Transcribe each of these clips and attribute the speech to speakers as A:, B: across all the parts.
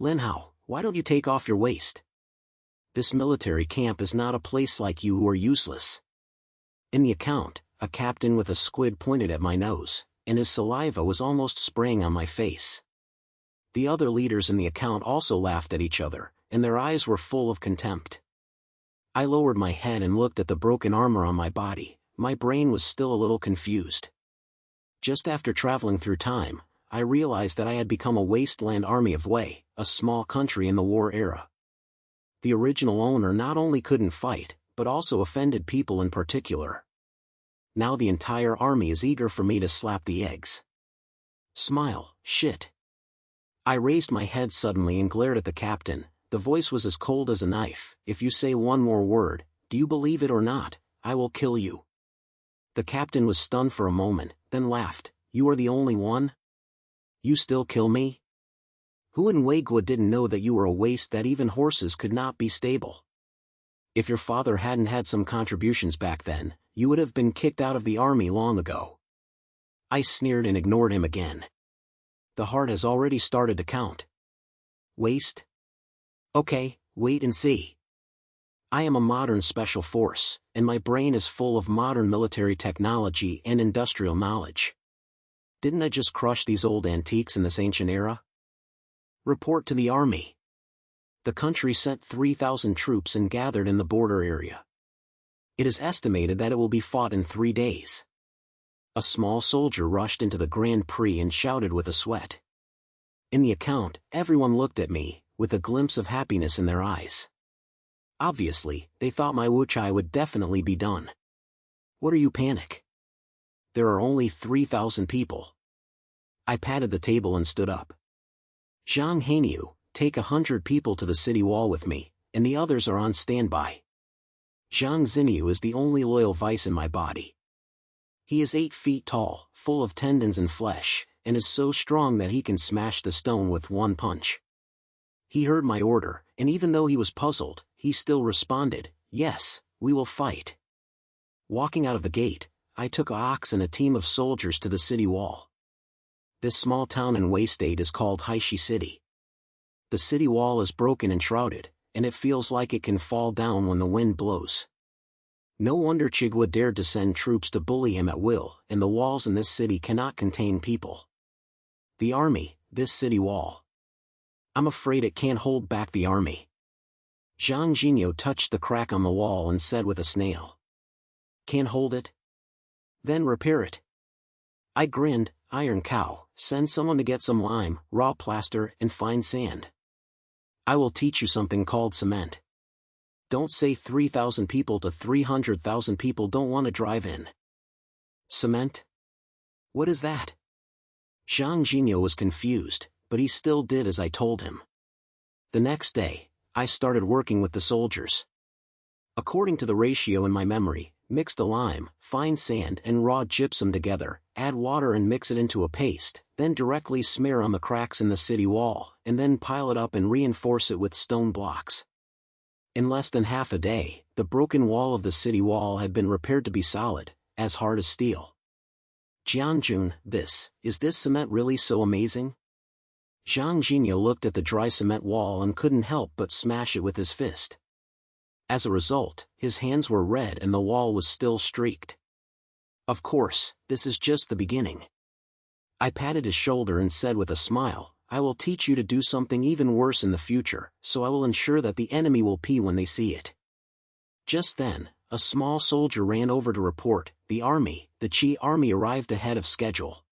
A: Lin Hao, why don't you take off your waist? This military camp is not a place like you who are useless. In the account, a captain with a squid pointed at my nose, and his saliva was almost spraying on my face. The other leaders in the account also laughed at each other, and their eyes were full of contempt. I lowered my head and looked at the broken armor on my body. My brain was still a little confused. Just after traveling through time, I realized that I had become a wasteland army of Wei, a small country in the war era. The original owner not only couldn't fight, but also offended people in particular. Now the entire army is eager for me to slap the eggs. Smile, shit. I raised my head suddenly and glared at the captain. The voice was as cold as a knife. If you say one more word, do you believe it or not, I will kill you. The captain was stunned for a moment, then laughed. You are the only one? You still kill me? Who in Weigua didn't know that you were a waste, that even horses could not be stable? If your father hadn't had some contributions back then, you would have been kicked out of the army long ago. I sneered and ignored him again. The heart has already started to count. Waste? Okay, wait and see. I am a modern special force, and my brain is full of modern military technology and industrial knowledge. Didn't I just crush these old antiques in this ancient era? Report to the army. The country sent 3,000 troops and gathered in the border area. It is estimated that it will be fought in 3 days. A small soldier rushed into the Grand Prix and shouted with a sweat. In the account, everyone looked at me, with a glimpse of happiness in their eyes. Obviously, they thought my Wuchai would definitely be done. What are you panic? There are only 3,000 people. I patted the table and stood up. Zhang Hainiu, take 100 people to the city wall with me, and the others are on standby. Zhang Xinyu is the only loyal vice in my body. He is 8 feet tall, full of tendons and flesh, and is so strong that he can smash the stone with one punch. He heard my order, and even though he was puzzled, he still responded, yes, we will fight. Walking out of the gate, I took an ox and a team of soldiers to the city wall. This small town in Wei State is called Haishi City. The city wall is broken and shrouded, and it feels like it can fall down when the wind blows. No wonder Chigwa dared to send troops to bully him at will, and the walls in this city cannot contain people. The army, this city wall. I'm afraid it can't hold back the army. Zhang Jinyo touched the crack on the wall and said with a snail. Can't hold it? Then repair it. I grinned. Iron cow, send someone to get some lime, raw plaster, and fine sand. I will teach you something called cement. Don't say 3,000 people to 300,000 people don't want to drive in. Cement? What is that? Zhang Jinyo was confused, but he still did as I told him. The next day, I started working with the soldiers. According to the ratio in my memory, mix the lime, fine sand and raw gypsum together, add water and mix it into a paste, then directly smear on the cracks in the city wall, and then pile it up and reinforce it with stone blocks. In less than half a day, the broken wall of the city wall had been repaired to be solid, as hard as steel. Jianjun, is this cement really so amazing? Zhang Jinyo looked at the dry cement wall and couldn't help but smash it with his fist. As a result, his hands were red and the wall was still streaked. Of course, this is just the beginning. I patted his shoulder and said with a smile, I will teach you to do something even worse in the future, so I will ensure that the enemy will pee when they see it. Just then, a small soldier ran over to report, the Qi army arrived ahead of schedule.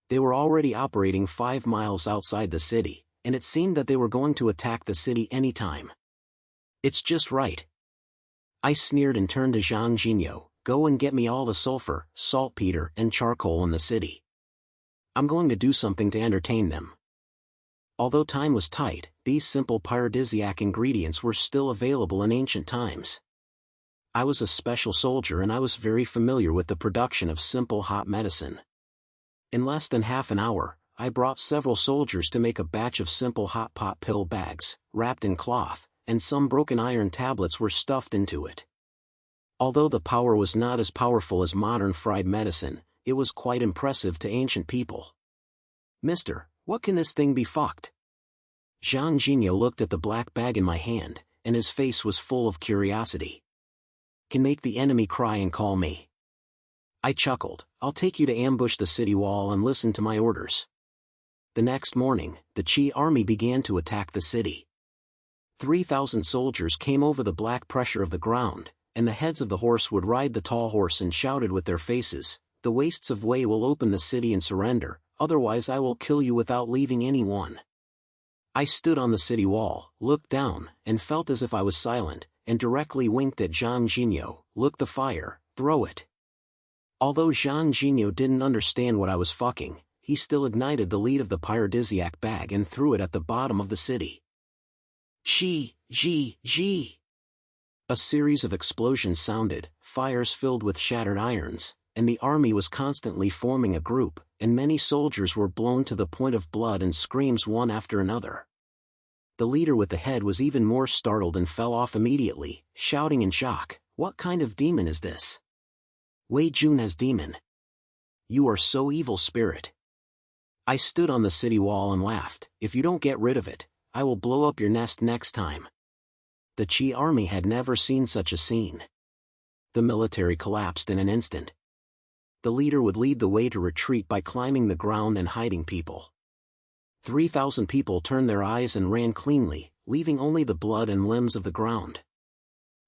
A: They were already operating 5 miles outside the city, and it seemed that they were going to attack the city anytime. It's just right. I sneered and turned to Zhang Jinyo, go and get me all the sulfur, saltpeter, and charcoal in the city. I'm going to do something to entertain them. Although time was tight, these simple paradisiac ingredients were still available in ancient times. I was a special soldier and I was very familiar with the production of simple hot medicine. In less than half an hour, I brought several soldiers to make a batch of simple hot pot pill bags, wrapped in cloth, and some broken iron tablets were stuffed into it. Although the power was not as powerful as modern fried medicine, it was quite impressive to ancient people. Mister, what can this thing be fucked? Zhang Jinyo looked at the black bag in my hand, and his face was full of curiosity. Can make the enemy cry and call me. I chuckled. I'll take you to ambush the city wall and listen to my orders. The next morning, the Qi army began to attack the city. 3,000 soldiers came over the black pressure of the ground, and the heads of the horse would ride the tall horse and shouted with their faces, "The wastes of Wei will open the city and surrender, otherwise I will kill you without leaving anyone." I stood on the city wall, looked down, and felt as if I was silent, and directly winked at Zhang Jinyo, "Look the fire, throw it." Although Zhang Jinyo didn't understand what I was fucking, he still ignited the lead of the pyrodisiac bag and threw it at the bottom of the city. Gee. A series of explosions sounded, fires filled with shattered irons, and the army was constantly forming a group, and many soldiers were blown to the point of blood and screams one after another. The leader with the head was even more startled and fell off immediately, shouting in shock, "What kind of demon is this? Wei Jun has demon. You are so evil, spirit." I stood on the city wall and laughed, "If you don't get rid of it, I will blow up your nest next time." The Qi army had never seen such a scene. The military collapsed in an instant. The leader would lead the way to retreat by climbing the ground and hiding people. 3,000 people turned their eyes and ran cleanly, leaving only the blood and limbs of the ground.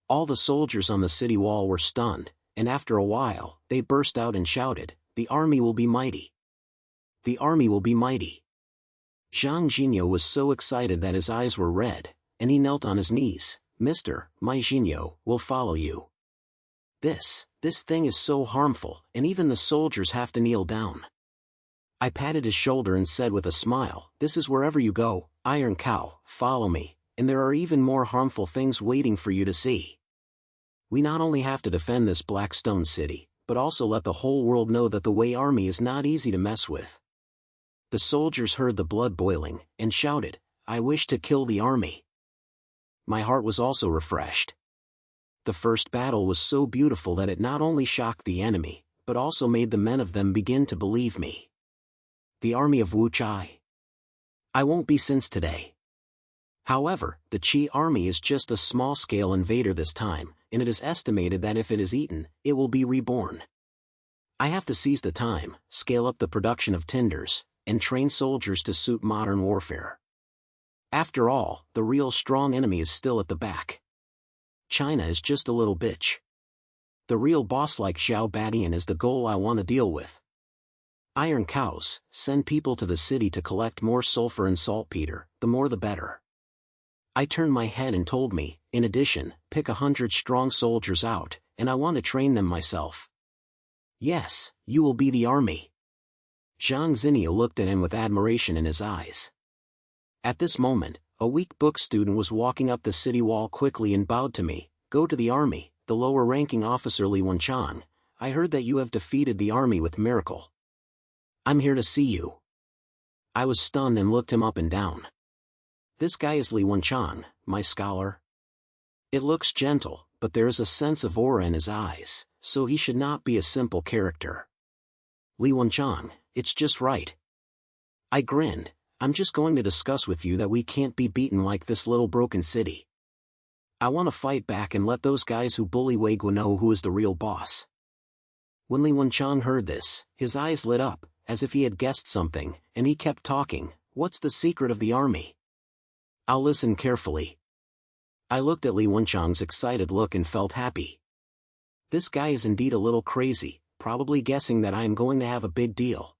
A: All the soldiers on the city wall were stunned, and after a while, they burst out and shouted, "The army will be mighty! The army will be mighty!" Zhang Jinyo was so excited that his eyes were red, and he knelt on his knees. "Mister, my Jinyo will follow you. This thing is so harmful, and even the soldiers have to kneel down." I patted his shoulder and said with a smile, "This is wherever you go, Iron Cow, follow me, and there are even more harmful things waiting for you to see. We not only have to defend this black stone city, but also let the whole world know that the Wei army is not easy to mess with." The soldiers heard the blood boiling, and shouted, "I wish to kill the army." My heart was also refreshed. The first battle was so beautiful that it not only shocked the enemy, but also made the men of them begin to believe me. The army of Wu Chai. I won't be since today. However, the Qi army is just a small-scale invader this time, and it is estimated that if it is eaten, it will be reborn. I have to seize the time, scale up the production of tinders, and train soldiers to suit modern warfare. After all, the real strong enemy is still at the back. China is just a little bitch. The real boss like Xiao Badian is the goal I want to deal with. Iron Cows, send people to the city to collect more sulfur and saltpeter, the more the better. I turned my head and told me, in addition, pick 100 strong soldiers out, and I want to train them myself. Yes, you will be the army. Zhang Zinio looked at him with admiration in his eyes. At this moment, a weak book student was walking up the city wall quickly and bowed to me. "Go to the army, the lower-ranking officer Li Wenchang. I heard that you have defeated the army with miracle. I'm here to see you." I was stunned and looked him up and down. This guy is Li Wenchang, my scholar. It looks gentle, but there is a sense of aura in his eyes, so he should not be a simple character. Li Wenchang, it's just right. I grinned. I'm just going to discuss with you that we can't be beaten like this little broken city. I want to fight back and let those guys who bully Wei Guo know who is the real boss. When Li Wenchang heard this, his eyes lit up, as if he had guessed something, and he kept talking. "What's the secret of the army? I'll listen carefully." I looked at Li Wenchang's excited look and felt happy. This guy is indeed a little crazy, probably guessing that I am going to have a big deal.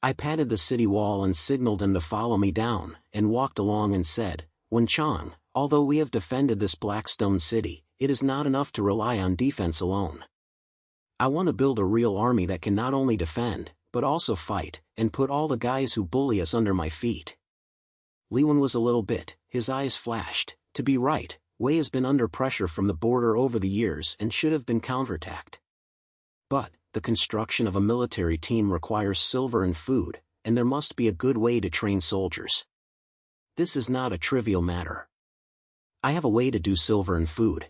A: I patted the city wall and signaled him to follow me down, and walked along and said, "Wenchang, although we have defended this black stone city, it is not enough to rely on defense alone. I want to build a real army that can not only defend, but also fight, and put all the guys who bully us under my feet." Li Wen was a little bit, his eyes flashed. To be right, Wei has been under pressure from the border over the years and should have been counterattacked. But, the construction of a military team requires silver and food, and there must be a good way to train soldiers. This is not a trivial matter. I have a way to do silver and food.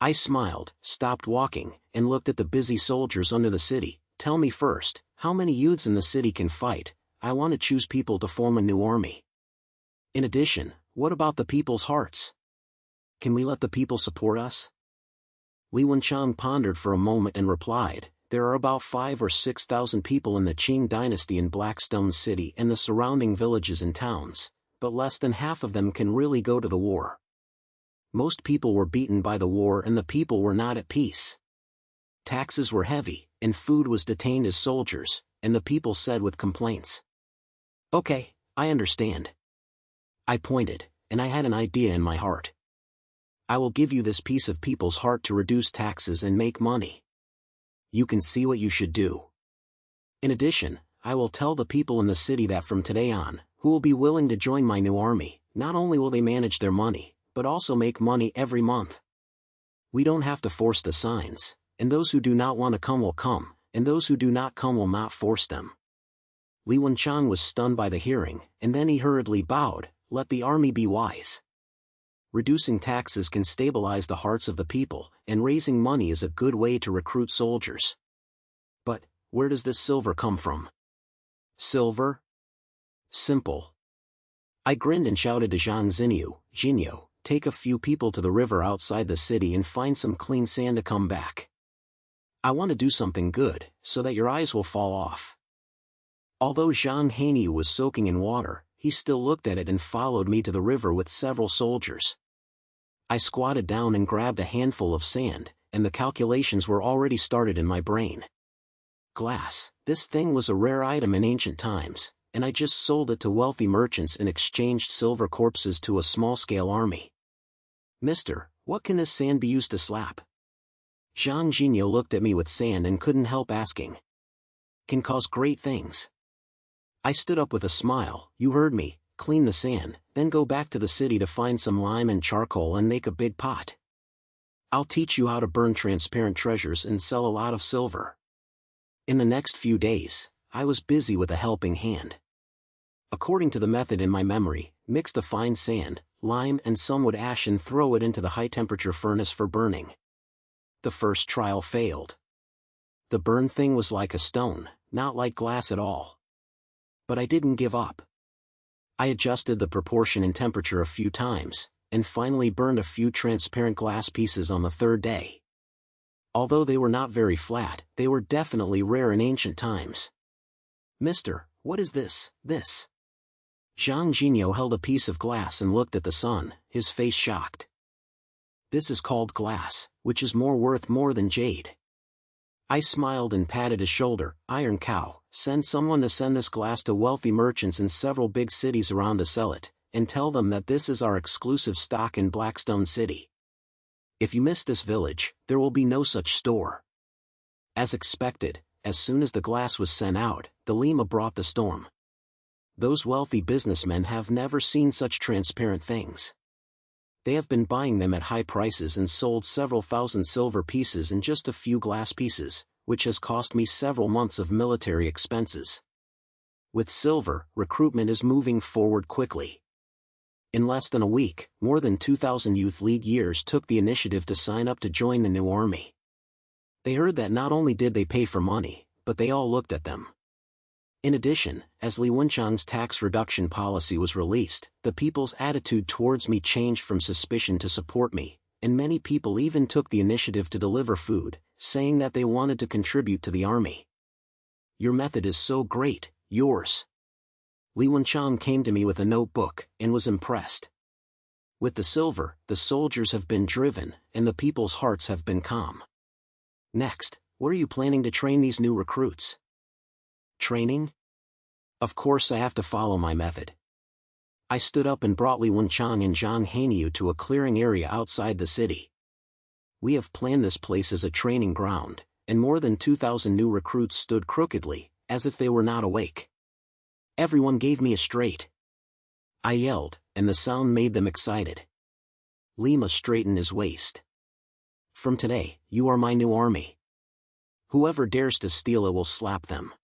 A: I smiled, stopped walking, and looked at the busy soldiers under the city. "Tell me first, how many youths in the city can fight? I want to choose people to form a new army." In addition, what about the people's hearts? Can we let the people support us? Li Wenchang pondered for a moment and replied, there are about 5,000 or 6,000 people in the Qing dynasty in Blackstone City and the surrounding villages and towns, but less than half of them can really go to the war. Most people were beaten by the war and the people were not at peace. Taxes were heavy, and food was detained as soldiers, and the people said with complaints. Okay, I understand. I pointed, and I had an idea in my heart. I will give you this piece of people's heart to reduce taxes and make money. You can see what you should do. In addition, I will tell the people in the city that from today on, who will be willing to join my new army, not only will they manage their money, but also make money every month. We don't have to force the signs, and those who do not want to come will come, and those who do not come will not force them. Li Wenchang was stunned by the hearing, and then he hurriedly bowed, let the army be wise. Reducing taxes can stabilize the hearts of the people, and raising money is a good way to recruit soldiers. But, where does this silver come from? Silver? Simple. I grinned and shouted to Zhang Xinyu, take a few people to the river outside the city and find some clean sand to come back. I want to do something good, so that your eyes will fall off. Although Zhang Xinyu was soaking in water, he still looked at it and followed me to the river with several soldiers. I squatted down and grabbed a handful of sand, and the calculations were already started in my brain. Glass, this thing was a rare item in ancient times, and I just sold it to wealthy merchants and exchanged silver corpses to a small-scale army. Mister, what can this sand be used to slap? Zhang Xinyu looked at me with sand and couldn't help asking. Can cause great things. I stood up with a smile, you heard me, clean the sand, then go back to the city to find some lime and charcoal and make a big pot. I'll teach you how to burn transparent treasures and sell a lot of silver. In the next few days, I was busy with a helping hand. According to the method in my memory, mix the fine sand, lime and some wood ash and throw it into the high-temperature furnace for burning. The first trial failed. The burned thing was like a stone, not like glass at all. But I didn't give up. I adjusted the proportion in temperature a few times, and finally burned a few transparent glass pieces on the third day. Although they were not very flat, they were definitely rare in ancient times. Mister, what is this? Zhang Xinyu held a piece of glass and looked at the sun, his face shocked. This is called glass, which is worth more than jade. I smiled and patted his shoulder, Iron Cow, send someone to send this glass to wealthy merchants in several big cities around to sell it, and tell them that this is our exclusive stock in Blackstone City. If you miss this village, there will be no such store. As expected, as soon as the glass was sent out, the Lima brought the storm. Those wealthy businessmen have never seen such transparent things. They have been buying them at high prices and sold several thousand silver pieces in just a few glass pieces, which has cost me several months of military expenses. With silver, recruitment is moving forward quickly. In less than a week, more than 2,000 Youth League years took the initiative to sign up to join the new army. They heard that not only did they pay for money, but they all looked at them. In addition, as Li Wenchang's tax reduction policy was released, the people's attitude towards me changed from suspicion to support me, and many people even took the initiative to deliver food, saying that they wanted to contribute to the army. Your method is so great, yours. Li Wenchang came to me with a notebook, and was impressed. With the silver, the soldiers have been driven, and the people's hearts have been calm. Next, what are you planning to train these new recruits? Training? Of course I have to follow my method. I stood up and brought Li Wenchang and Zhang Xinyu to a clearing area outside the city. We have planned this place as a training ground, and more than 2,000 new recruits stood crookedly, as if they were not awake. Everyone gave me a straight. I yelled, and the sound made them excited. Lima straightened his waist. From today, you are my new army. Whoever dares to steal it will slap them.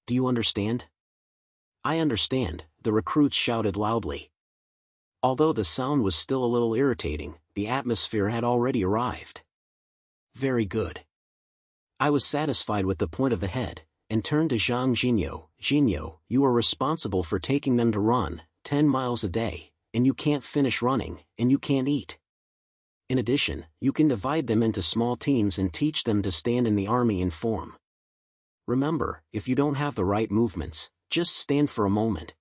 A: Do you understand? I understand, the recruits shouted loudly. Although the sound was still a little irritating, the atmosphere had already arrived. Very good. I was satisfied with the point of the head, and turned to Zhang Xinyu. Xinyu, you are responsible for taking them to run, 10 miles a day, and you can't finish running, and you can't eat. In addition, you can divide them into small teams and teach them to stand in the army in form. Remember, if you don't have the right movements, just stand for a moment.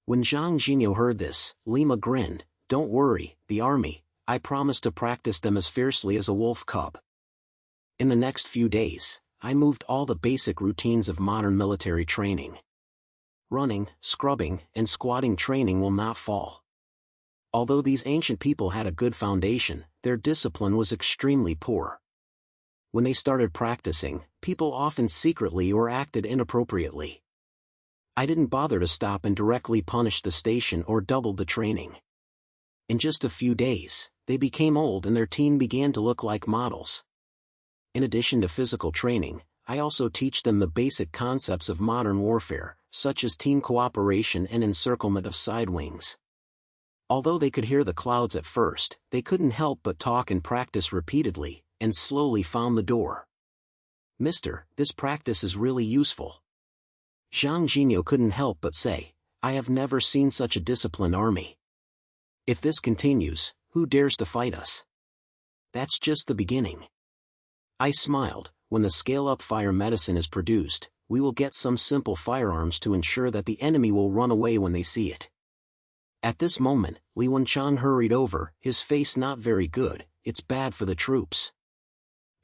A: When Zhang Jinyo heard this, Lima grinned. Don't worry, the army, I promise to practice them as fiercely as a wolf cub. In the next few days, I moved all the basic routines of modern military training. Running, scrubbing, and squatting training will not fall. Although these ancient people had a good foundation, their discipline was extremely poor. When they started practicing, people often secretly or acted inappropriately. I didn't bother to stop and directly punish the station or doubled the training. In just a few days, they became old and their team began to look like models. In addition to physical training, I also teach them the basic concepts of modern warfare, such as team cooperation and encirclement of side wings. Although they could hear the clouds at first, they couldn't help but talk and practice repeatedly, and slowly found the door. Mister, this practice is really useful. Zhang Jinyo couldn't help but say, I have never seen such a disciplined army. If this continues, who dares to fight us? That's just the beginning. I smiled. When the scale-up fire medicine is produced, we will get some simple firearms to ensure that the enemy will run away when they see it. At this moment, Li Wenchang hurried over, his face not very good. It's bad for the troops.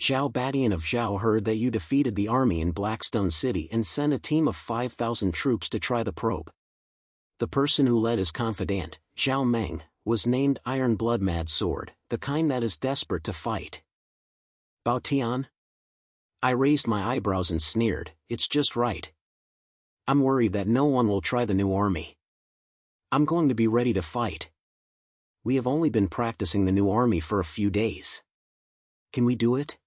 A: Zhao Badian of Zhao heard that you defeated the army in Blackstone City and sent a team of 5,000 troops to try the probe. The person who led his confidant, Zhao Meng, was named Iron Blood Mad Sword, the kind that is desperate to fight. Bao Tian? I raised my eyebrows and sneered, it's just right. I'm worried that no one will try the new army. I'm going to be ready to fight. We have only been practicing the new army for a few days. Can we do it?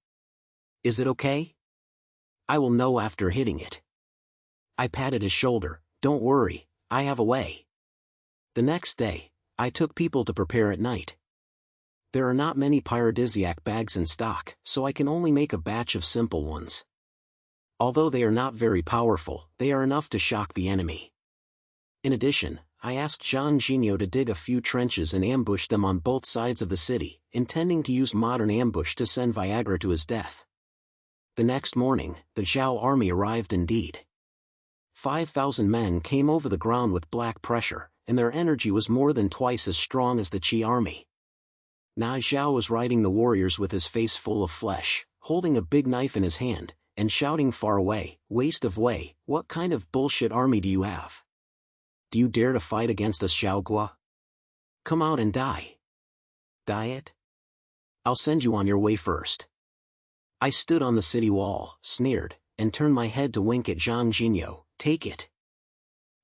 A: Is it okay? I will know after hitting it. I patted his shoulder, don't worry, I have a way. The next day, I took people to prepare at night. There are not many paradisiac bags in stock, so I can only make a batch of simple ones. Although they are not very powerful, they are enough to shock the enemy. In addition, I asked Zhang Jinyo to dig a few trenches and ambush them on both sides of the city, intending to use modern ambush to send Viagra to his death. The next morning, the Zhao army arrived indeed. 5,000 men came over the ground with black pressure, and their energy was more than twice as strong as the Qi army. Now Zhao was riding the warriors with his face full of flesh, holding a big knife in his hand, and shouting far away, waste of Wei, what kind of bullshit army do you have? Do you dare to fight against us, Xiaogua? Come out and die. Diet? I'll send you on your way first. I stood on the city wall, sneered, and turned my head to wink at Zhang Jinyo, take it.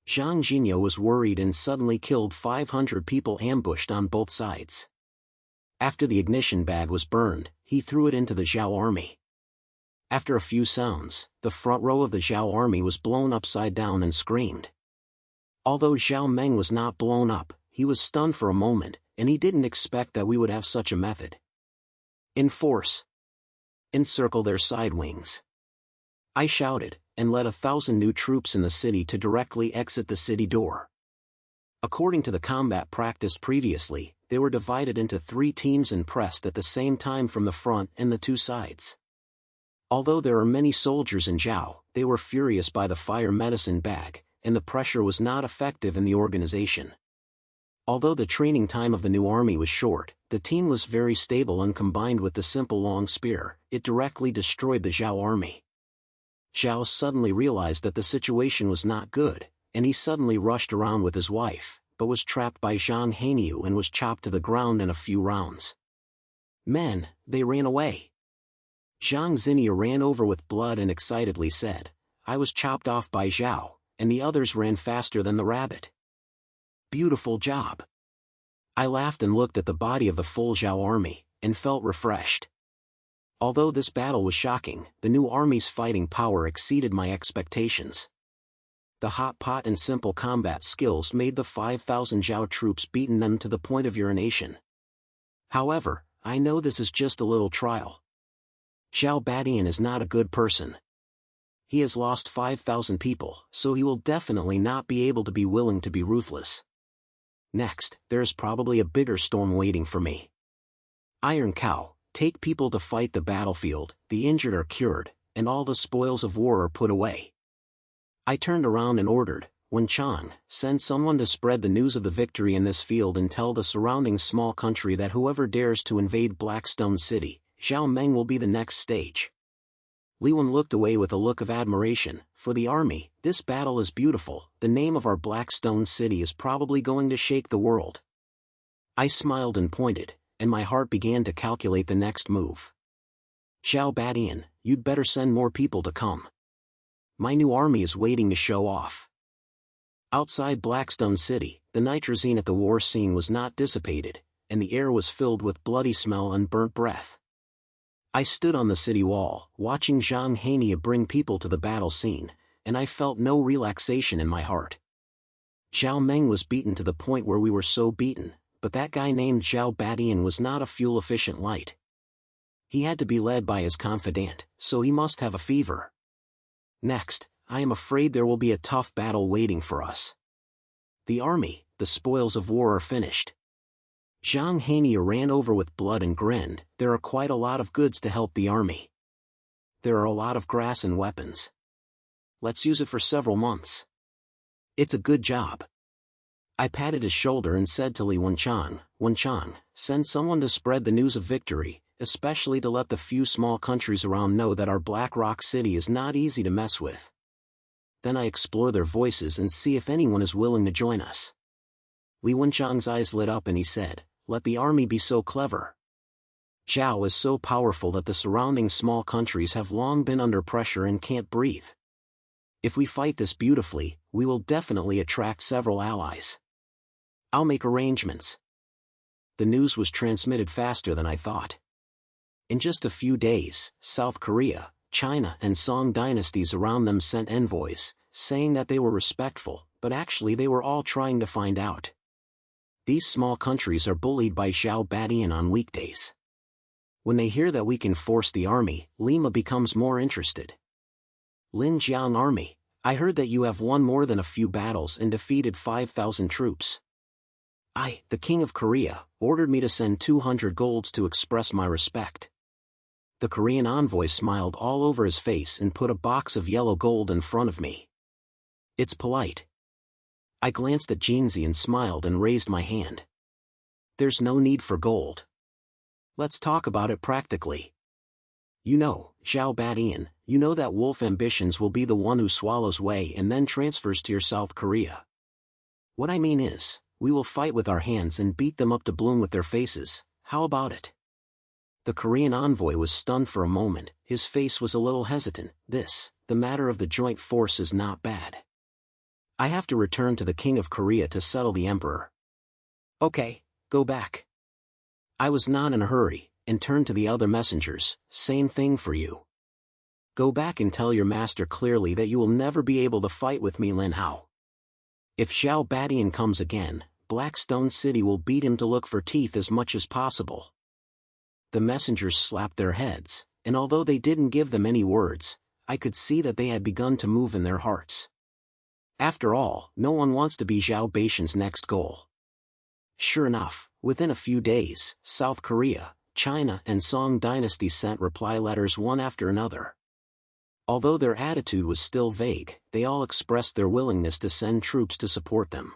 A: Zhang Jinyo was worried and suddenly killed 500 people ambushed on both sides. After the ignition bag was burned, he threw it into the Zhao army. After a few sounds, the front row of the Zhao army was blown upside down and screamed. Although Zhao Meng was not blown up, he was stunned for a moment, and he didn't expect that we would have such a method. Enforce. Encircle their side wings. I shouted, and led 1,000 new troops in the city to directly exit the city door. According to the combat practiced previously, they were divided into 3 teams and pressed at the same time from the front and the 2 sides. Although there are many soldiers in Zhao, they were furious by the fire medicine bag, and the pressure was not effective in the organization. Although the training time of the new army was short, the team was very stable and combined with the simple long spear, it directly destroyed the Zhao army. Zhao suddenly realized that the situation was not good, and he suddenly rushed around with his wife, but was trapped by Zhang Haniu and was chopped to the ground in a few rounds. Men, they ran away. Zhang Xinya ran over with blood and excitedly said, I was chopped off by Zhao, and the others ran faster than the rabbit. Beautiful job. I laughed and looked at the body of the full Zhao army, and felt refreshed. Although this battle was shocking, the new army's fighting power exceeded my expectations. The hot pot and simple combat skills made the 5,000 Zhao troops beaten them to the point of urination. However, I know this is just a little trial. Zhao Badian is not a good person. He has lost 5,000 people, so he will definitely not be able to be willing to be ruthless. Next, there is probably a bigger storm waiting for me. Iron Cow, take people to fight the battlefield, the injured are cured, and all the spoils of war are put away. I turned around and ordered, Wen Chang, send someone to spread the news of the victory in this field and tell the surrounding small country that whoever dares to invade Blackstone City, Zhao Meng will be the next stage. Li Wen looked away with a look of admiration. For the army, this battle is beautiful, the name of our Blackstone City is probably going to shake the world. I smiled and pointed, and my heart began to calculate the next move. Zhao Badian, you'd better send more people to come. My new army is waiting to show off. Outside Blackstone City, the nitrazine at the war scene was not dissipated, and the air was filled with bloody smell and burnt breath. I stood on the city wall, watching Zhang Hania bring people to the battle scene, and I felt no relaxation in my heart. Zhao Meng was beaten to the point where we were so beaten, but that guy named Zhao Badian was not a fuel-efficient light. He had to be led by his confidant, so he must have a fever. Next, I am afraid there will be a tough battle waiting for us. The army, the spoils of war are finished. Zhang Hania ran over with blood and grinned, there are quite a lot of goods to help the army. There are a lot of grass and weapons. Let's use it for several months. It's a good job. I patted his shoulder and said to Li Wenchang, Wenchang, send someone to spread the news of victory, especially to let the few small countries around know that our Black Rock City is not easy to mess with. Then I explore their voices and see if anyone is willing to join us. Li Wenchang's eyes lit up and he said, let the army be so clever. Zhao is so powerful that the surrounding small countries have long been under pressure and can't breathe. If we fight this beautifully, we will definitely attract several allies. I'll make arrangements. The news was transmitted faster than I thought. In just a few days, South Korea, China and Song dynasties around them sent envoys, saying that they were respectful, but actually they were all trying to find out. These small countries are bullied by Zhao Badian on weekdays. When they hear that we can force the army, Lima becomes more interested. Lin Jiang Army, I heard that you have won more than a few battles and defeated 5,000 troops. I, the King of Korea, ordered me to send 200 golds to express my respect. The Korean envoy smiled all over his face and put a box of yellow gold in front of me. It's polite. I glanced at Jinzi and smiled and raised my hand. There's no need for gold. Let's talk about it practically. You know, Zhao Badian, you know that Wolf Ambitions will be the one who swallows Wei and then transfers to your South Korea. What I mean is, we will fight with our hands and beat them up to bloom with their faces, how about it? The Korean envoy was stunned for a moment, his face was a little hesitant. The matter of the joint force is not bad. I have to return to the King of Korea to settle the emperor. Okay, go back. I was not in a hurry, and turned to the other messengers, same thing for you. Go back and tell your master clearly that you will never be able to fight with me, Lin Hao. If Zhao Badian comes again, Blackstone City will beat him to look for teeth as much as possible. The messengers slapped their heads, and although they didn't give them any words, I could see that they had begun to move in their hearts. After all, no one wants to be Zhao Baishan's next goal. Sure enough, within a few days, South Korea, China and Song dynasty sent reply letters one after another. Although their attitude was still vague, they all expressed their willingness to send troops to support them.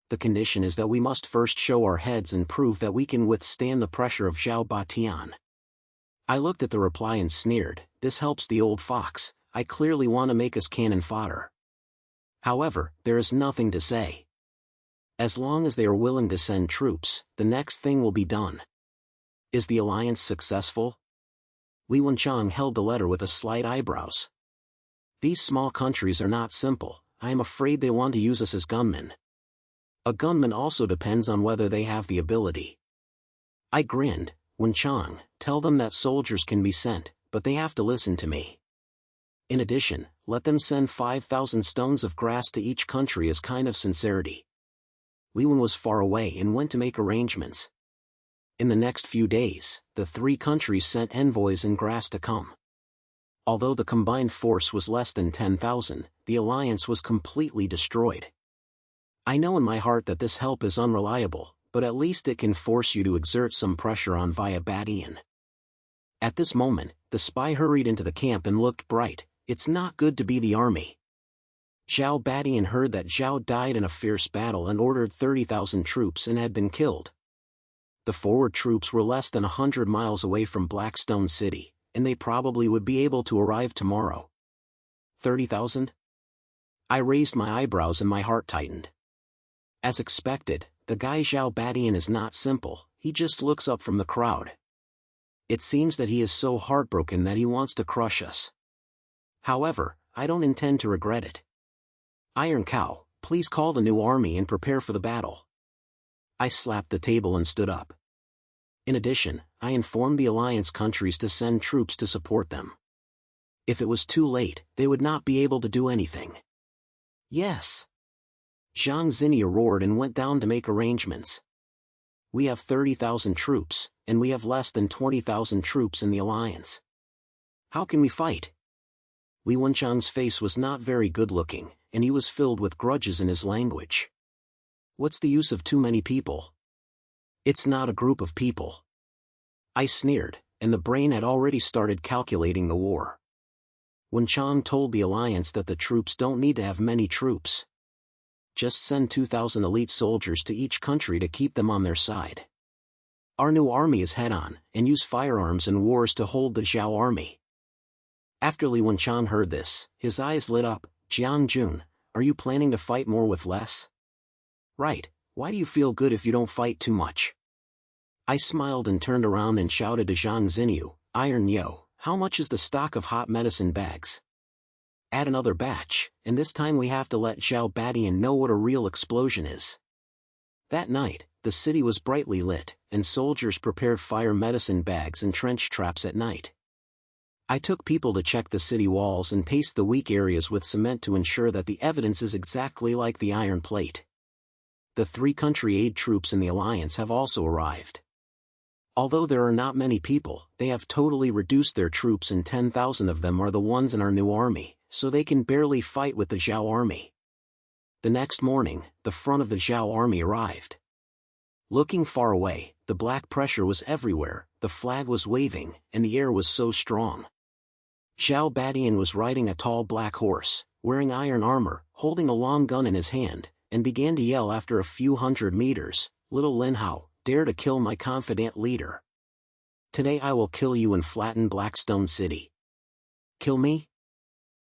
A: The condition is that we must first show our heads and prove that we can withstand the pressure of Zhao Batian. I looked at the reply and sneered, this helps the old fox, I clearly want to make us cannon fodder. However, there is nothing to say. As long as they are willing to send troops, the next thing will be done. Is the alliance successful? Li Wenchang held the letter with a slight eyebrows. These small countries are not simple, I am afraid they want to use us as gunmen. A gunman also depends on whether they have the ability. I grinned, Wenchang, tell them that soldiers can be sent, but they have to listen to me. In addition, let them send 5,000 stones of grass to each country as kind of sincerity. Li Wen was far away and went to make arrangements. In the next few days, the three countries sent envoys and grass to come. Although the combined force was less than 10,000, the alliance was completely destroyed. I know in my heart that this help is unreliable, but at least it can force you to exert some pressure on via Badian. At this moment, the spy hurried into the camp and looked bright. It's not good to be the army. Zhao Badian heard that Zhao died in a fierce battle and ordered 30,000 troops and had been killed. The forward troops were less than 100 miles away from Blackstone City, and they probably would be able to arrive tomorrow. 30,000? I raised my eyebrows and my heart tightened. As expected, the guy Zhao Badian is not simple, he just looks up from the crowd. It seems that he is so heartbroken that he wants to crush us. However, I don't intend to regret it. Iron Cow, please call the new army and prepare for the battle. I slapped the table and stood up. In addition, I informed the alliance countries to send troops to support them. If it was too late, they would not be able to do anything. Yes. Zhang Xinya roared and went down to make arrangements. We have 30,000 troops, and we have less than 20,000 troops in the alliance. How can we fight? Li Wenchang's face was not very good-looking, and he was filled with grudges in his language. What's the use of too many people? It's not a group of people. I sneered, and the brain had already started calculating the war. Wenchang told the alliance that the troops don't need to have many troops. Just send 2,000 elite soldiers to each country to keep them on their side. Our new army is head-on, and use firearms and wars to hold the Zhao army. After Li Wenchang heard this, his eyes lit up. Jiang Jun, are you planning to fight more with less? Right, why do you feel good if you don't fight too much? I smiled and turned around and shouted to Zhang Xinyu, Iron Yo, how much is the stock of hot medicine bags? Add another batch, and this time we have to let Zhao Badian know what a real explosion is. That night, the city was brightly lit, and soldiers prepared fire medicine bags and trench traps at night. I took people to check the city walls and paste the weak areas with cement to ensure that the evidence is exactly like the iron plate. The 3 country aid troops in the alliance have also arrived. Although there are not many people, they have totally reduced their troops and 10,000 of them are the ones in our new army, so they can barely fight with the Zhao army. The next morning, the front of the Zhao army arrived. Looking far away, the black pressure was everywhere, the flag was waving, and the air was so strong. Zhao Badian was riding a tall black horse, wearing iron armor, holding a long gun in his hand, and began to yell after a few hundred meters, "Little Lin Hao, dare to kill my confidant leader. Today I will kill you and flatten Blackstone City." Kill me?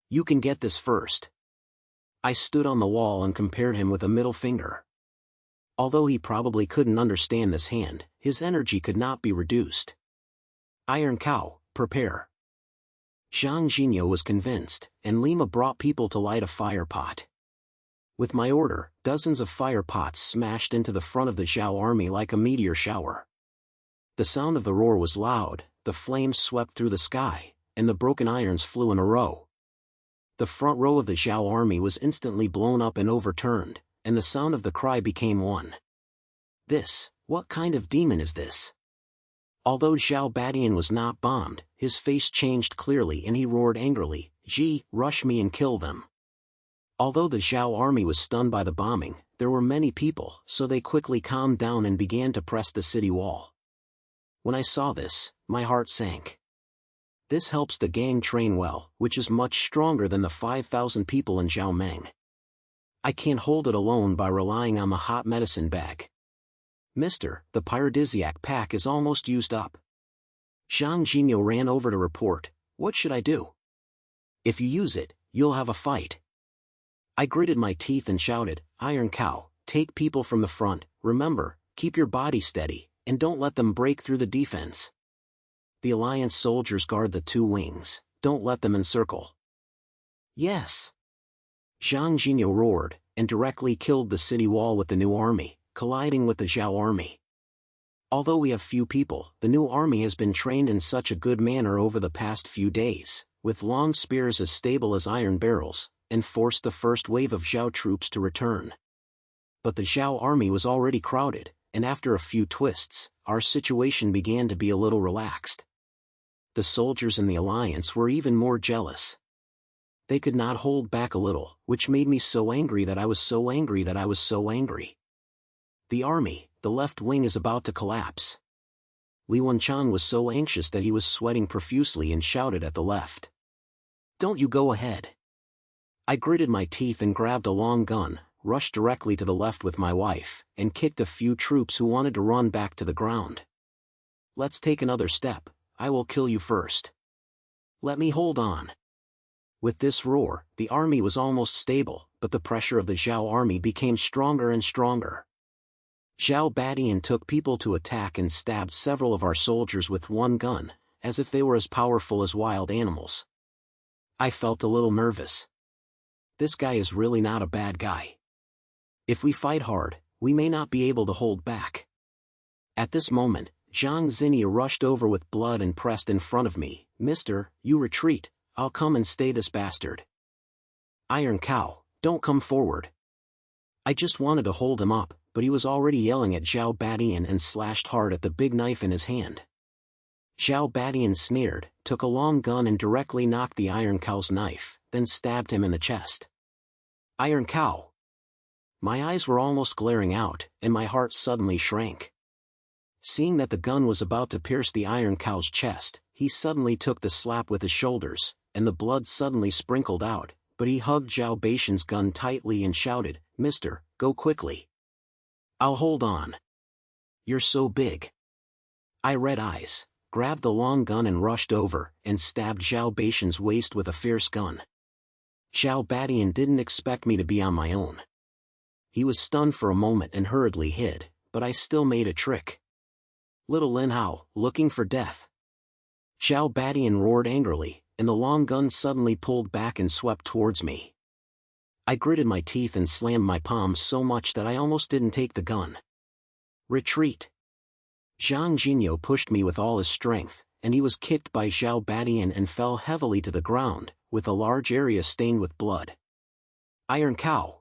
A: You can get this first. I stood on the wall and compared him with a middle finger. Although he probably couldn't understand this hand, his energy could not be reduced. Iron Cow, prepare. Zhang Xinya was convinced, and Lima brought people to light a fire pot. With my order, dozens of fire pots smashed into the front of the Zhao army like a meteor shower. The sound of the roar was loud, the flames swept through the sky, and the broken irons flew in a row. The front row of the Zhao army was instantly blown up and overturned, and the sound of the cry became one. What kind of demon is this? Although Zhao Badian was not bombed, his face changed clearly and he roared angrily, "Ji, rush me and kill them." Although the Zhao army was stunned by the bombing, there were many people, so they quickly calmed down and began to press the city wall. When I saw this, my heart sank. This helps the gang train well, which is much stronger than the 5,000 people in Zhaomeng. I can't hold it alone by relying on the hot medicine bag. Mister, the pyrodisiac pack is almost used up. Zhang Jinyo ran over to report, what should I do? If you use it, you'll have a fight. I gritted my teeth and shouted, Iron Cow, take people from the front, remember, keep your body steady, and don't let them break through the defense. The Alliance soldiers guard the 2 wings, don't let them encircle. Yes. Zhang Jinyo roared, and directly killed the city wall with the new army, colliding with the Zhao army. Although we have few people, the new army has been trained in such a good manner over the past few days, with long spears as stable as iron barrels, and forced the first wave of Zhao troops to return. But the Zhao army was already crowded, and after a few twists, our situation began to be a little relaxed. The soldiers in the alliance were even more jealous. They could not hold back a little, which made me so angry that I was so angry that I was so angry. The army, the left wing is about to collapse. Li Wenchang was so anxious that he was sweating profusely and shouted at the left. Don't you go ahead. I gritted my teeth and grabbed a long gun, rushed directly to the left with my wife, and kicked a few troops who wanted to run back to the ground. Let's take another step, I will kill you first. Let me hold on. With this roar, the army was almost stable, but the pressure of the Zhao army became stronger and stronger. Zhao Badian took people to attack and stabbed several of our soldiers with one gun, as if they were as powerful as wild animals. I felt a little nervous. This guy is really not a bad guy. If we fight hard, we may not be able to hold back. At this moment, Zhang Zinia rushed over with blood and pressed in front of me. Mister, you retreat, I'll come and stay this bastard. Iron Cow, don't come forward. I just wanted to hold him up, but he was already yelling at Zhao Badian and slashed hard at the big knife in his hand. Zhao Badian sneered, took a long gun and directly knocked the Iron Cow's knife, then stabbed him in the chest. Iron Cow. My eyes were almost glaring out, and my heart suddenly shrank. Seeing that the gun was about to pierce the Iron Cow's chest, he suddenly took the slap with his shoulders, and the blood suddenly sprinkled out, but he hugged Zhao Baishan's gun tightly and shouted, Mister, go quickly. I'll hold on. You're so big. I red eyes, grabbed the long gun and rushed over, and stabbed Zhao Baishan's waist with a fierce gun. Zhao Badian didn't expect me to be on my own. He was stunned for a moment and hurriedly hid, but I still made a trick. Little Lin Hao, looking for death. Zhao Badian roared angrily, and the long gun suddenly pulled back and swept towards me. I gritted my teeth and slammed my palms so much that I almost didn't take the gun. Retreat. Zhang Jinyo pushed me with all his strength, and he was kicked by Zhao Badian and fell heavily to the ground, with a large area stained with blood. Iron Cow.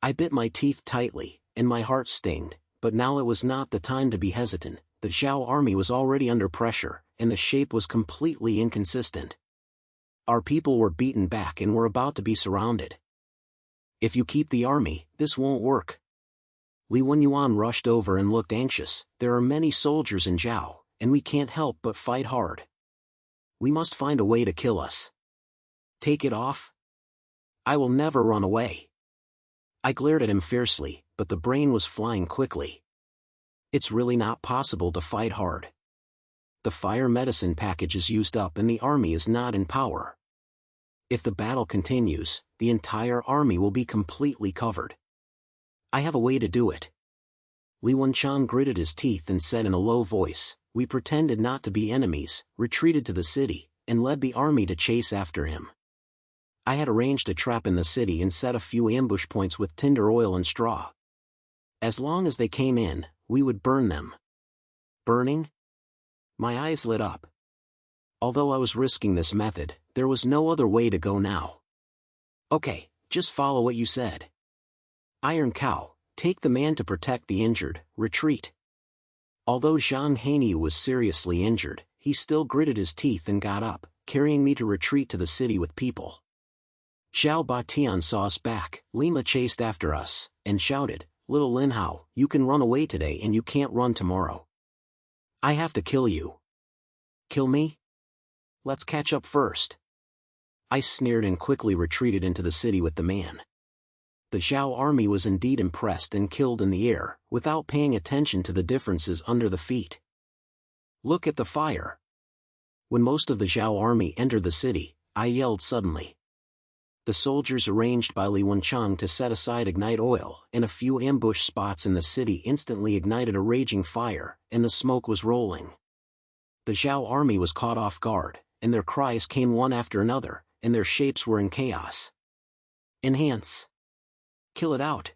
A: I bit my teeth tightly, and my heart stinged, but now it was not the time to be hesitant. The Zhao army was already under pressure, and the shape was completely inconsistent. Our people were beaten back and were about to be surrounded. If you keep the army, this won't work. Li Wenyuan rushed over and looked anxious. There are many soldiers in Zhao, and we can't help but fight hard. We must find a way to kill us. Take it off? I will never run away. I glared at him fiercely, but the brain was flying quickly. It's really not possible to fight hard. The fire medicine package is used up and the army is not in power. If the battle continues, the entire army will be completely covered. I have a way to do it. Li Wenchang gritted his teeth and said in a low voice, we pretended not to be enemies, retreated to the city, and led the army to chase after him. I had arranged a trap in the city and set a few ambush points with tinder oil and straw. As long as they came in, we would burn them. Burning? My eyes lit up. Although I was risking this method, there was no other way to go now. Okay, just follow what you said. Iron Cow, take the man to protect the injured, retreat. Although Zhang Hanyu was seriously injured, he still gritted his teeth and got up, carrying me to retreat to the city with people. Zhao Batian saw us back, Lima chased after us, and shouted, Little Lin Hao, you can run away today and you can't run tomorrow. I have to kill you. Kill me? Let's catch up first. I sneered and quickly retreated into the city with the man. The Zhao army was indeed impressed and killed in the air, without paying attention to the differences under the feet. Look at the fire. When most of the Zhao army entered the city, I yelled suddenly. The soldiers arranged by Li Wenchang to set aside ignite oil, and a few ambush spots in the city instantly ignited a raging fire, and the smoke was rolling. The Zhao army was caught off guard, and their cries came one after another, and their shapes were in chaos. Enhance. Kill it out.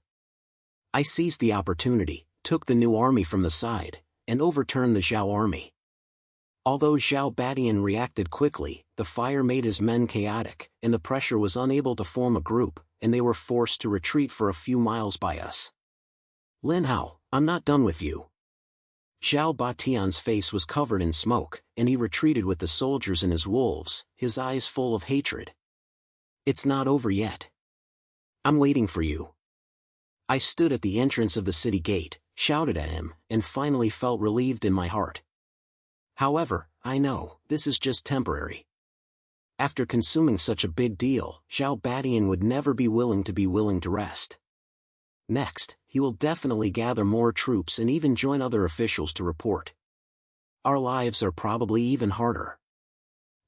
A: I seized the opportunity, took the new army from the side, and overturned the Zhao army. Although Zhao Badian reacted quickly, the fire made his men chaotic, and the pressure was unable to form a group, and they were forced to retreat for a few miles by us. Lin Hao, I'm not done with you. Zhao Batian's face was covered in smoke, and he retreated with the soldiers and his wolves, his eyes full of hatred. It's not over yet. I'm waiting for you. I stood at the entrance of the city gate, shouted at him, and finally felt relieved in my heart. However, I know, this is just temporary. After consuming such a big deal, Zhao Badian would never be willing to rest. Next, he will definitely gather more troops and even join other officials to report. Our lives are probably even harder.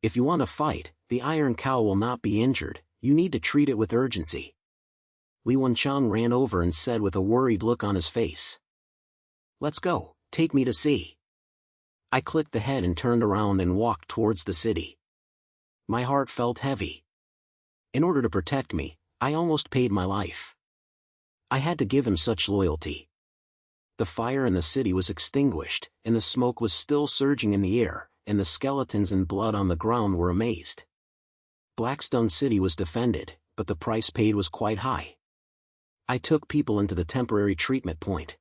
A: If you want to fight, the Iron Cow will not be injured, you need to treat it with urgency. Li Wenchang ran over and said with a worried look on his face. Let's go, take me to see. I clicked the head and turned around and walked towards the city. My heart felt heavy. In order to protect me, I almost paid my life. I had to give him such loyalty. The fire in the city was extinguished, and the smoke was still surging in the air, and the skeletons and blood on the ground were amazed. Blackstone City was defended, but the price paid was quite high. I took people into the temporary treatment point.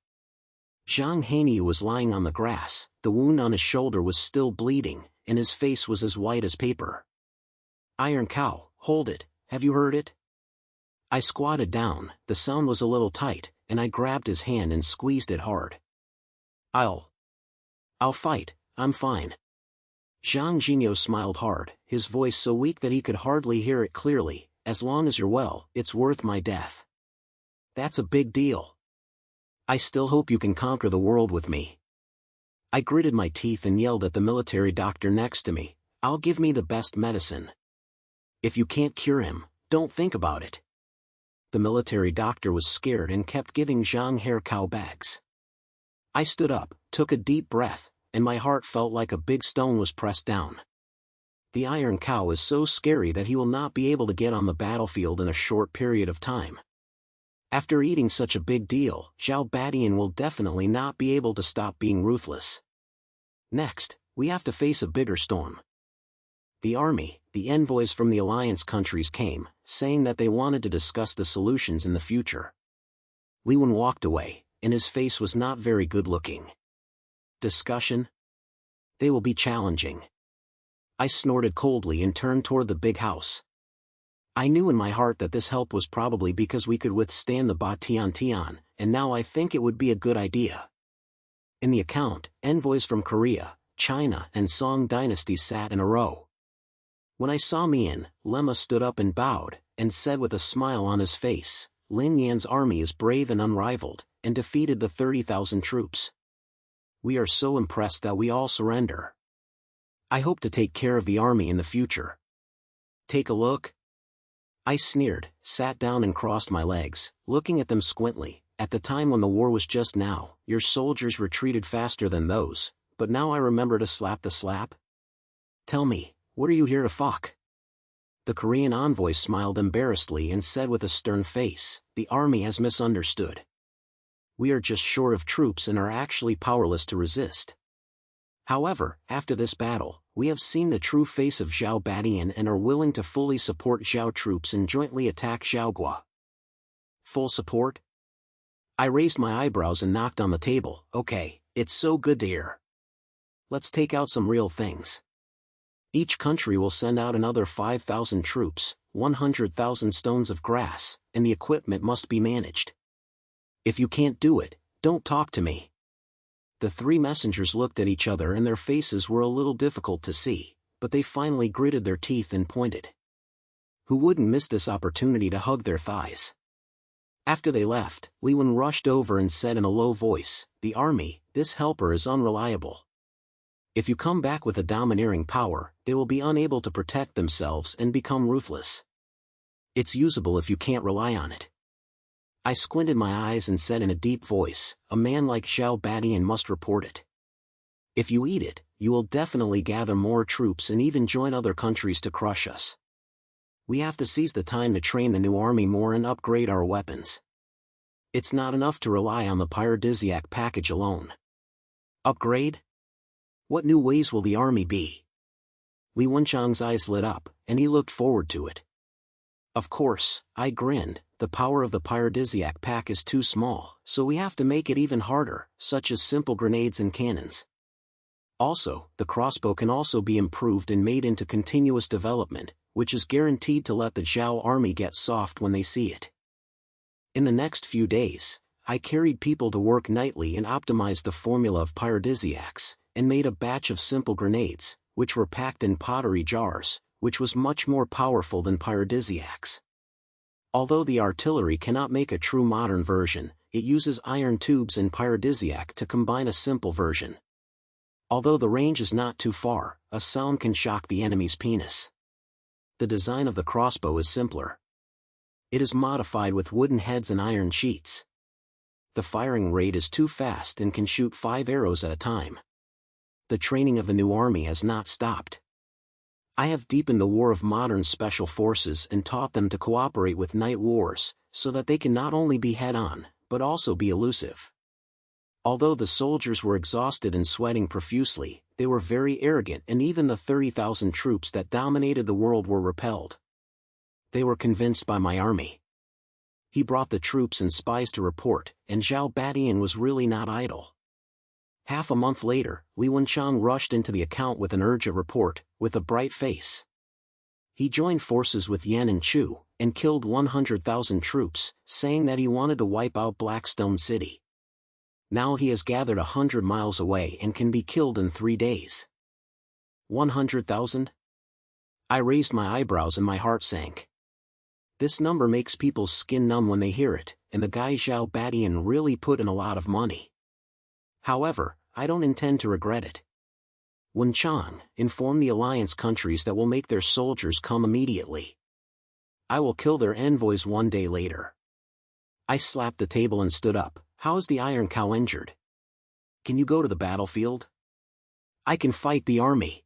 A: Zhang Heinyu was lying on the grass, the wound on his shoulder was still bleeding, and his face was as white as paper. Iron Cow, hold it, have you heard it? I squatted down, the sound was a little tight, and I grabbed his hand and squeezed it hard. I'll fight, I'm fine. Zhang Jinyo smiled hard, his voice so weak that he could hardly hear it clearly. As long as you're well, it's worth my death. That's a big deal. I still hope you can conquer the world with me. I gritted my teeth and yelled at the military doctor next to me, I'll give me the best medicine. If you can't cure him, don't think about it. The military doctor was scared and kept giving Zhang Hair Cow bags. I stood up, took a deep breath, and my heart felt like a big stone was pressed down. The Iron Cow is so scary that he will not be able to get on the battlefield in a short period of time. After eating such a big deal, Zhao Badian will definitely not be able to stop being ruthless. Next, we have to face a bigger storm. The army, the envoys from the alliance countries came, saying that they wanted to discuss the solutions in the future. Li Wen walked away, and his face was not very good looking. Discussion? They will be challenging. I snorted coldly and turned toward the big house. I knew in my heart that this help was probably because we could withstand the Ba Tian Tian, and now I think it would be a good idea. In the account, envoys from Korea, China and Song dynasties sat in a row. When I saw Mian, Lemma stood up and bowed, and said with a smile on his face, Lin Yan's army is brave and unrivaled, and defeated the 30,000 troops. We are so impressed that we all surrender. I hope to take care of the army in the future. Take a look. I sneered, sat down and crossed my legs, looking at them squintly. At the time when the war was just now, your soldiers retreated faster than those, but now I remember to slap the slap. Tell me, what are you here to fuck? The Korean envoy smiled embarrassedly and said with a stern face, the army has misunderstood. We are just short of troops and are actually powerless to resist. However, after this battle, we have seen the true face of Zhao Badian and are willing to fully support Zhao troops and jointly attack Zhaogua. Full support? I raised my eyebrows and knocked on the table. Okay, it's so good to hear. Let's take out some real things. Each country will send out another 5,000 troops, 100,000 stones of grass, and the equipment must be managed. If you can't do it, don't talk to me. The three messengers looked at each other and their faces were a little difficult to see, but they finally gritted their teeth and pointed. Who wouldn't miss this opportunity to hug their thighs? After they left, Li Wen rushed over and said in a low voice, the army, this helper is unreliable. If you come back with a domineering power, they will be unable to protect themselves and become ruthless. It's usable if you can't rely on it. I squinted my eyes and said in a deep voice, a man like Zhao Badian must report it. If you eat it, you will definitely gather more troops and even join other countries to crush us. We have to seize the time to train the new army more and upgrade our weapons. It's not enough to rely on the paradisiac package alone. Upgrade? What new ways will the army be? Li Wenchang's eyes lit up, and he looked forward to it. Of course, I grinned, the power of the paradisiac pack is too small, so we have to make it even harder, such as simple grenades and cannons. Also, the crossbow can also be improved and made into continuous development, which is guaranteed to let the Zhao army get soft when they see it. In the next few days, I carried people to work nightly and optimized the formula of pyrodisiacs, and made a batch of simple grenades, which were packed in pottery jars, which was much more powerful than pyrodisiacs. Although the artillery cannot make a true modern version, it uses iron tubes and pyrodisiac to combine a simple version. Although the range is not too far, a sound can shock the enemy's penis. The design of the crossbow is simpler. It is modified with wooden heads and iron sheets. The firing rate is too fast and can shoot 5 arrows at a time. The training of the new army has not stopped. I have deepened the war of modern special forces and taught them to cooperate with night wars, so that they can not only be head-on, but also be elusive. Although the soldiers were exhausted and sweating profusely, they were very arrogant, and even the 30,000 troops that dominated the world were repelled. They were convinced by my army. He brought the troops and spies to report, and Zhao Badian was really not idle. Half a month later, Li Wenchang rushed into the account with an urgent report, with a bright face. He joined forces with Yan and Chu, and killed 100,000 troops, saying that he wanted to wipe out Blackstone City. Now he has gathered 100 miles away and can be killed in 3 days. 100,000? I raised my eyebrows and my heart sank. This number makes people's skin numb when they hear it, and the guy Zhao Badian really put in a lot of money. However, I don't intend to regret it. Wenchang, inform the alliance countries that will make their soldiers come immediately. I will kill their envoys 1 day later. I slapped the table and stood up. How is the Iron Cow injured? Can you go to the battlefield? I can fight the army.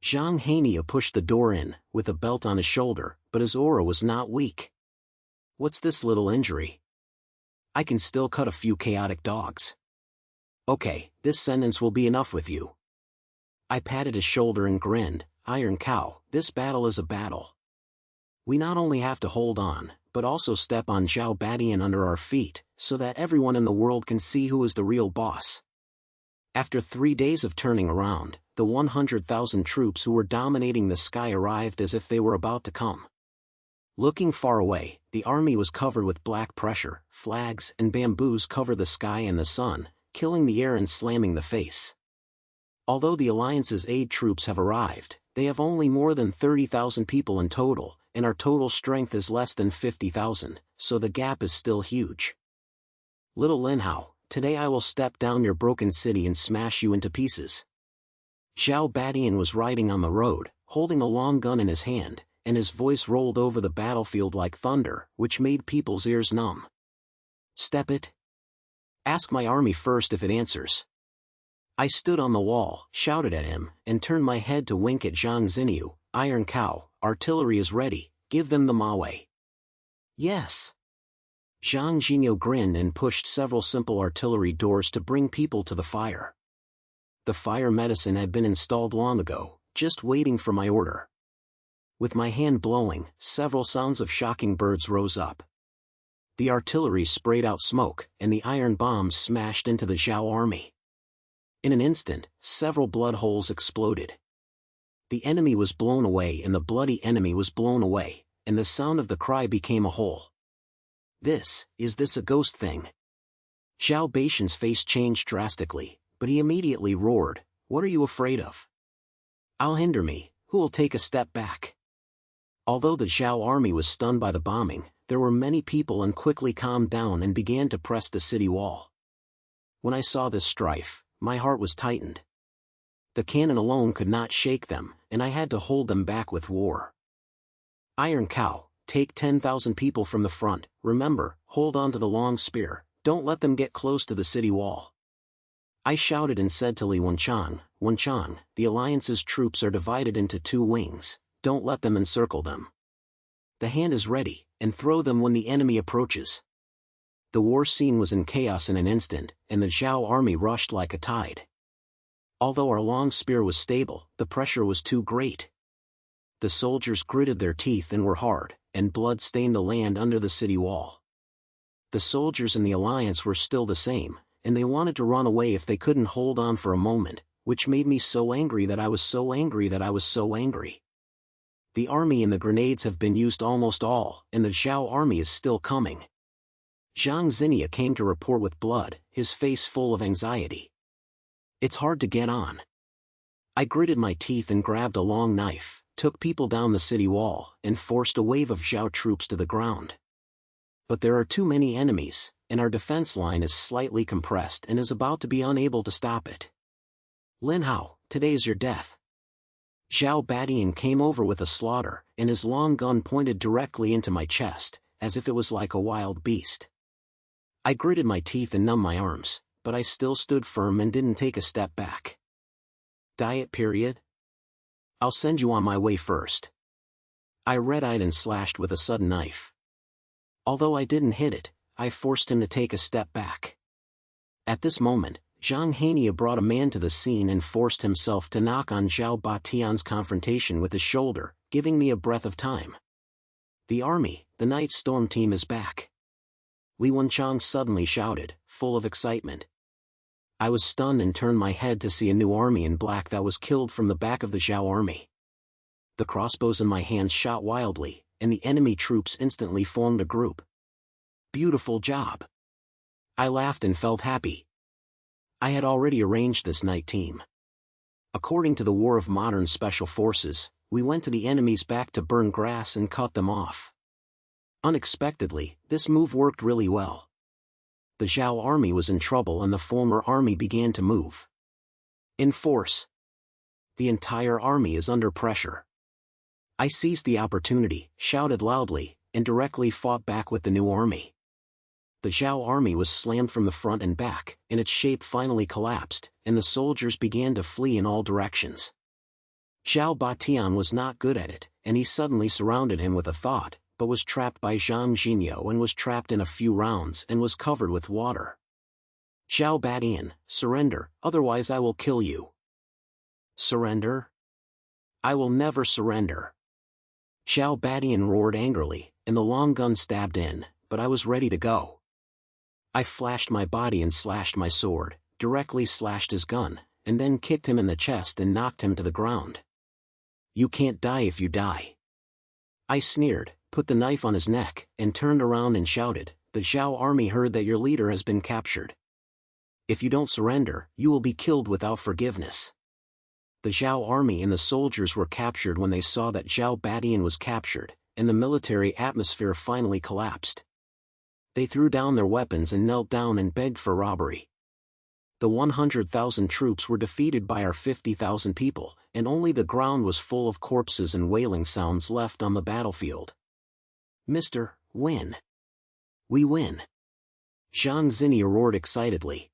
A: Zhang Hania pushed the door in, with a belt on his shoulder, but his aura was not weak. What's this little injury? I can still cut a few chaotic dogs. Okay, this sentence will be enough with you. I patted his shoulder and grinned. Iron Cow, this battle is a battle. We not only have to hold on, but also step on Zhao Badian under our feet, so that everyone in the world can see who is the real boss. After 3 days of turning around, the 100,000 troops who were dominating the sky arrived as if they were about to come. Looking far away, the army was covered with black pressure, flags and bamboos cover the sky and the sun, killing the air and slamming the face. Although the Alliance's aid troops have arrived, they have only more than 30,000 people in total, and our total strength is less than 50,000, so the gap is still huge. Little Lin Hao, today I will step down your broken city and smash you into pieces. Zhao Badian was riding on the road, holding a long gun in his hand, and his voice rolled over the battlefield like thunder, which made people's ears numb. Step it? Ask my army first if it answers. I stood on the wall, shouted at him, and turned my head to wink at Zhang Xinyu. Iron Cow, artillery is ready, give them the Maui. Yes. Zhang Xinyu grinned and pushed several simple artillery doors to bring people to the fire. The fire medicine had been installed long ago, just waiting for my order. With my hand blowing, several sounds of shocking birds rose up. The artillery sprayed out smoke, and the iron bombs smashed into the Zhao army. In an instant, several blood holes exploded. The enemy was blown away and the bloody enemy was blown away, and the sound of the cry became a hole. Is this a ghost thing? Zhao Baishan's face changed drastically, but he immediately roared, what are you afraid of? I'll hinder me, who will take a step back? Although the Zhao army was stunned by the bombing, there were many people and quickly calmed down and began to press the city wall. When I saw this strife, my heart was tightened. The cannon alone could not shake them, and I had to hold them back with war. Iron Cow, take 10,000 people from the front, remember, hold on to the long spear, don't let them get close to the city wall. I shouted and said to Li Wenchang, Wenchang, the Alliance's troops are divided into 2 wings, don't let them encircle them. The hand is ready, and throw them when the enemy approaches. The war scene was in chaos in an instant, and the Zhao army rushed like a tide. Although our long spear was stable, the pressure was too great. The soldiers gritted their teeth and were hard, and blood stained the land under the city wall. The soldiers in the Alliance were still the same, and they wanted to run away if they couldn't hold on for a moment, which made me so angry that I was so angry that I was so angry. The army and the grenades have been used almost all, and the Zhao army is still coming. Zhang Xinya came to report with blood, his face full of anxiety. It's hard to get on. I gritted my teeth and grabbed a long knife, took people down the city wall, and forced a wave of Zhao troops to the ground. But there are too many enemies, and our defense line is slightly compressed and is about to be unable to stop it. Lin Hao, today's your death. Zhao Badian came over with a slaughter, and his long gun pointed directly into my chest, as if it was like a wild beast. I gritted my teeth and numbed my arms, but I still stood firm and didn't take a step back. Diet period? I'll send you on my way first. I red-eyed and slashed with a sudden knife. Although I didn't hit it, I forced him to take a step back. At this moment, Zhang Hania brought a man to the scene and forced himself to knock on Zhao Batian's confrontation with his shoulder, giving me a breath of time. The army, the Night Storm team is back. Li Wenchang suddenly shouted, full of excitement. I was stunned and turned my head to see a new army in black that was killed from the back of the Zhao army. The crossbows in my hands shot wildly, and the enemy troops instantly formed a group. Beautiful job. I laughed and felt happy. I had already arranged this night team. According to the War of Modern Special Forces, we went to the enemy's back to burn grass and cut them off. Unexpectedly, this move worked really well. The Zhao army was in trouble and the former army began to move. In force. The entire army is under pressure. I seized the opportunity, shouted loudly, and directly fought back with the new army. The Zhao army was slammed from the front and back, and its shape finally collapsed, and the soldiers began to flee in all directions. Zhao Batian was not good at it, and he suddenly surrounded him with a thought, but was trapped by Zhang Xinya and was trapped in a few rounds and was covered with water. Zhao Badian, surrender, otherwise I will kill you. Surrender? I will never surrender. Zhao Badian roared angrily, and the long gun stabbed in, but I was ready to go. I flashed my body and slashed my sword, directly slashed his gun, and then kicked him in the chest and knocked him to the ground. You can't die if you die. I sneered, put the knife on his neck, and turned around and shouted, the Zhao army heard that your leader has been captured. If you don't surrender, you will be killed without forgiveness. The Zhao army and the soldiers were captured when they saw that Zhao Badian was captured, and the military atmosphere finally collapsed. They threw down their weapons and knelt down and begged for robbery. The 100,000 troops were defeated by our 50,000 people, and only the ground was full of corpses and wailing sounds left on the battlefield. Mr. Win. We win. Zhang Xinya roared excitedly.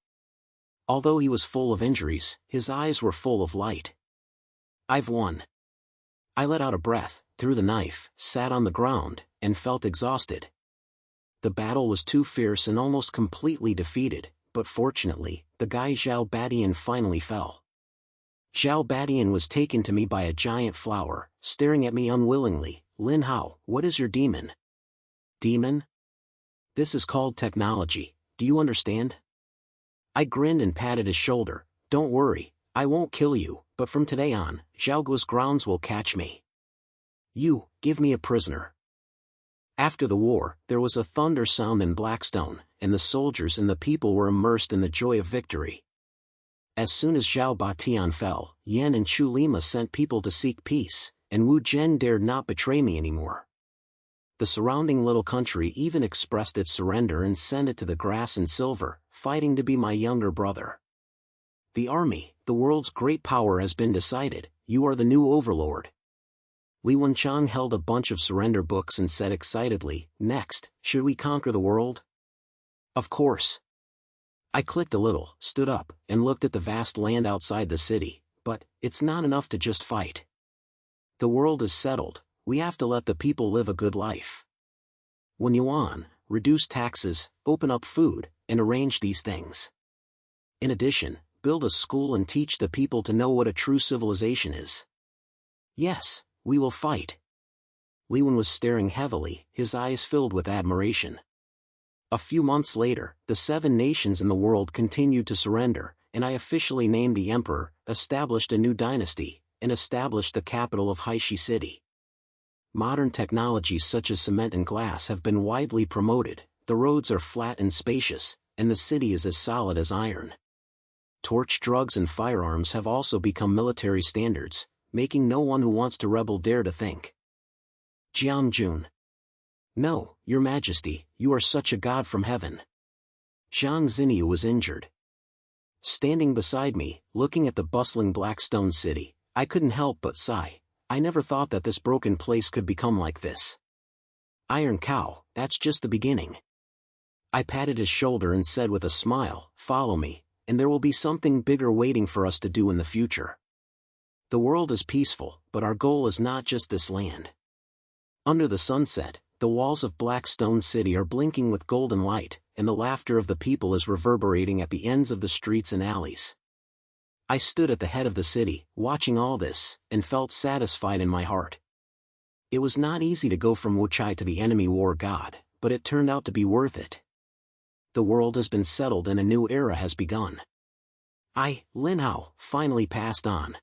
A: Although he was full of injuries, his eyes were full of light. I've won. I let out a breath, threw the knife, sat on the ground, and felt exhausted. The battle was too fierce and almost completely defeated, but fortunately, the guy Zhao Badian finally fell. Zhao Badian was taken to me by a giant flower, staring at me unwillingly. Lin Hao, what is your demon? Demon? This is called technology, do you understand? I grinned and patted his shoulder. Don't worry, I won't kill you, but from today on, Zhaoguo's grounds will catch me. You, give me a prisoner. After the war, there was a thunder sound in Blackstone, and the soldiers and the people were immersed in the joy of victory. As soon as Zhao Batian fell, Yan and Chu Lima sent people to seek peace, and Wu Zhen dared not betray me anymore. The surrounding little country even expressed its surrender and sent it to the grass and silver, fighting to be my younger brother. The army, the world's great power has been decided, you are the new overlord. Li Wenchang held a bunch of surrender books and said excitedly, next, should we conquer the world? Of course. I clicked a little, stood up, and looked at the vast land outside the city, but it's not enough to just fight. The world is settled, we have to let the people live a good life. When yuan, reduce taxes, open up food, and arrange these things. In addition, build a school and teach the people to know what a true civilization is. Yes, we will fight. Li Wen was staring heavily, his eyes filled with admiration. A few months later, the 7 nations in the world continued to surrender, and I officially named the emperor, established a new dynasty, and established the capital of Haishi City. Modern technologies such as cement and glass have been widely promoted, the roads are flat and spacious, and the city is as solid as iron. Torch drugs and firearms have also become military standards, making no one who wants to rebel dare to think. Jiang Jun. No, Your Majesty, you are such a god from heaven. Zhang Xinyu was injured. Standing beside me, looking at the bustling black stone city, I couldn't help but sigh. I never thought that this broken place could become like this. Iron Cow, that's just the beginning. I patted his shoulder and said with a smile, follow me, and there will be something bigger waiting for us to do in the future. The world is peaceful, but our goal is not just this land. Under the sunset, the walls of Black Stone City are blinking with golden light, and the laughter of the people is reverberating at the ends of the streets and alleys. I stood at the head of the city, watching all this, and felt satisfied in my heart. It was not easy to go from Wuchai to the enemy war god, but it turned out to be worth it. The world has been settled and a new era has begun. I, Lin Hao, finally passed on.